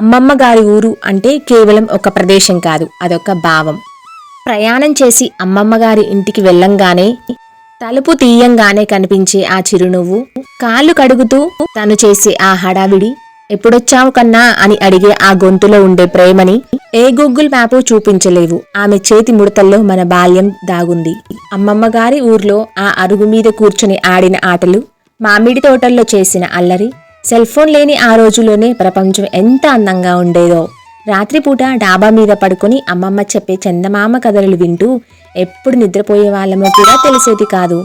అమ్మమ్మ గారి ఊరు అంటే కేవలం ఒక ప్రదేశం కాదు, అదొక భావం. ప్రయాణం చేసి అమ్మమ్మ గారి ఇంటికి వెళ్ళంగానే తలుపు తీయంగానే కనిపించే ఆ చిరునవ్వు, కాళ్ళు కడుగుతూ తను చేసే ఆ హడావిడి, ఎప్పుడొచ్చావు కన్నా అని అడిగే ఆ గొంతులో ఉండే ప్రేమని ఏ గూగుల్ మ్యాపు చూపించలేవు. ఆమె చేతి ముడతల్లో మన బాల్యం దాగుంది. అమ్మమ్మ గారి ఊర్లో ఆ అరుగు మీద కూర్చుని ఆడిన ఆటలు, మామిడి తోటల్లో చేసిన అల్లరి, సెల్ ఫోన్ లేని ఆ రోజుల్లోనే ప్రపంచం ఎంత అందంగా ఉండేదో. రాత్రిపూట డాబా మీద పడుకొని అమ్మమ్మ చెప్పే చందమామ కథలు వింటూ ఎప్పుడు నిద్రపోయే వాళ్ళమో కూడా తెలిసేది కాదు.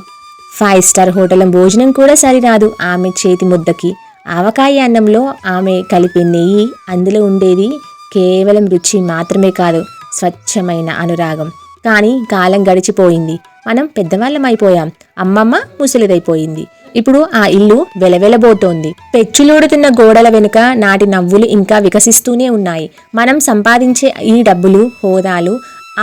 5 స్టార్ హోటల్ భోజనం కూడా సరిరాదు ఆమె చేతి ముద్దకి. ఆవకాయ అన్నంలో ఆమె కలిపే నెయ్యి, అందులో ఉండేది కేవలం రుచి మాత్రమే కాదు, స్వచ్ఛమైన అనురాగం. కానీ కాలం గడిచిపోయింది, మనం పెద్దవాళ్ళమైపోయాం, అమ్మమ్మ ముసలిదైపోయింది. ఇప్పుడు ఆ ఇల్లు వెలవెలబోతోంది. పెచ్చులూడుతున్న గోడల వెనుక నాటి నవ్వులు ఇంకా వికసిస్తూనే ఉన్నాయి. మనం సంపాదించే ఈ డబ్బులు, హోదాలు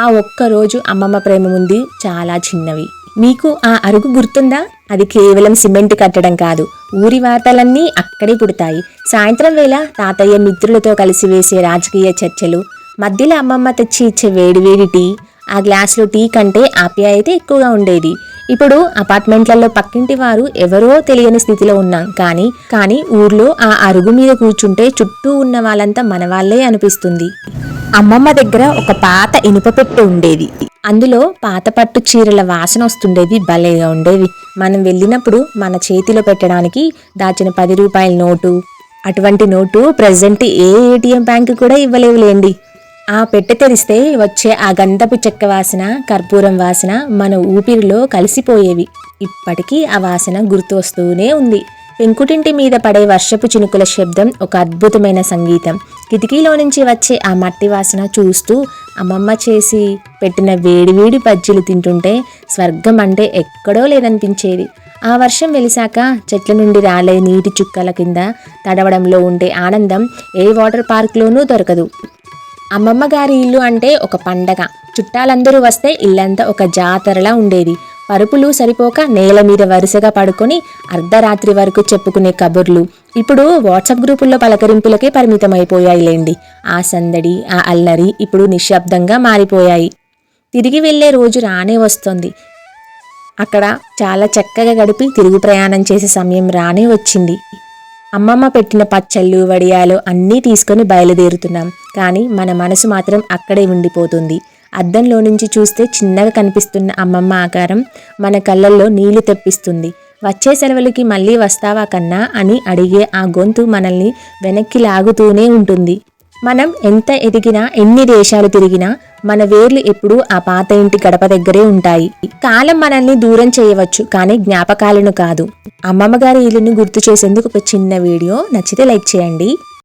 ఆ ఒక్కరోజు అమ్మమ్మ ప్రేమ ముందు చాలా చిన్నవి. మీకు ఆ అరుగు గుర్తుందా? అది కేవలం సిమెంట్ కట్టడం కాదు, ఊరి వార్తలన్నీ అక్కడే పుడతాయి. సాయంత్రం వేళ తాతయ్య మిత్రులతో కలిసి వేసే రాజకీయ చర్చలు, మధ్యలో అమ్మమ్మ తెచ్చి ఇచ్చే వేడివేడి టీ. ఆ గ్లాసులో టీ కంటే ఆప్యాయత ఎక్కువగా ఉండేది. ఇప్పుడు అపార్ట్మెంట్లలో పక్కింటి వారు ఎవరో తెలియని స్థితిలో ఉన్నాం. కానీ ఊర్లో ఆ అరుగు మీద కూర్చుంటే చుట్టూ ఉన్న వాళ్ళంతా మనవాళ్లే అనిపిస్తుంది. అమ్మమ్మ దగ్గర ఒక పాత ఇనుప పెట్టె ఉండేది. అందులో పాత పట్టు చీరల వాసన వస్తుండేది, భలేగా ఉండేవి. మనం వెళ్ళినప్పుడు మన చేతిలో పెట్టడానికి దాచిన 10 రూపాయల నోటు, అటువంటి నోటు ప్రెజెంట్ ఏ ఏటీఎం బ్యాంకు కూడా ఇవ్వలేవులేండి. ఆ పెట్టె తెరిస్తే వచ్చే ఆ గంధపు చెక్క వాసన, కర్పూరం వాసన మన ఊపిరిలో కలిసిపోయేవి. ఇప్పటికీ ఆ వాసన గుర్తు వస్తూనే ఉంది. పెంకుటింటి మీద పడే వర్షపు చినుకుల శబ్దం ఒక అద్భుతమైన సంగీతం. కిటికీలో నుంచి వచ్చే ఆ మట్టి వాసన చూస్తూ అమ్మమ్మ చేసి పెట్టిన వేడివేడి బజ్జీలు తింటుంటే స్వర్గం అంటే ఎక్కడో లేదనిపించేది. ఆ వర్షం వెలిసాక చెట్ల నుండి రాలే నీటి చుక్కల కింద తడవడంలో ఉండే ఆనందం ఏ వాటర్ పార్క్లోనూ దొరకదు. అమ్మమ్మ గారి ఇల్లు అంటే ఒక పండగ. చుట్టాలందరూ వస్తే ఇల్లంతా ఒక జాతరలా ఉండేది. పరుపులు సరిపోక నేల మీద వరుసగా పడుకొని అర్ధరాత్రి వరకు చెప్పుకునే కబుర్లు ఇప్పుడు వాట్సాప్ గ్రూపుల్లో పలకరింపులకే పరిమితమైపోయాయిలేండి. ఆ సందడి, ఆ అల్లరి ఇప్పుడు నిశ్శబ్దంగా మారిపోయాయి. తిరిగి వెళ్లే రోజు రానే వస్తుంది. అక్కడ చాలా చక్కగా గడిపి తిరుగు ప్రయాణం చేసే సమయం రానే వచ్చింది. అమ్మమ్మ పెట్టిన పచ్చళ్ళు, వడియాలు అన్నీ తీసుకొని బయలుదేరుతున్నాం. కానీ మన మనసు మాత్రం అక్కడే ఉండిపోతుంది. అద్దంలో నుంచి చూస్తే చిన్నగా కనిపిస్తున్న అమ్మమ్మ ఆకారం మన కళ్ళల్లో నీళ్లు తెప్పిస్తుంది. వచ్చే సెలవులకి మళ్ళీ వస్తావా కన్నా అని అడిగే ఆ గొంతు మనల్ని వెనక్కి లాగుతూనే ఉంటుంది. మనం ఎంత ఎదిగినా, ఎన్ని దేశాలు తిరిగినా మన వేర్లు ఎప్పుడూ ఆ పాత ఇంటి గడప దగ్గరే ఉంటాయి. కాలం మనల్ని దూరం చేయవచ్చు, కానీ జ్ఞాపకాలను కాదు. అమ్మమ్మ గారి ఇల్లును గుర్తు చేసేందుకు ఒక చిన్న వీడియో. నచ్చితే లైక్ చేయండి.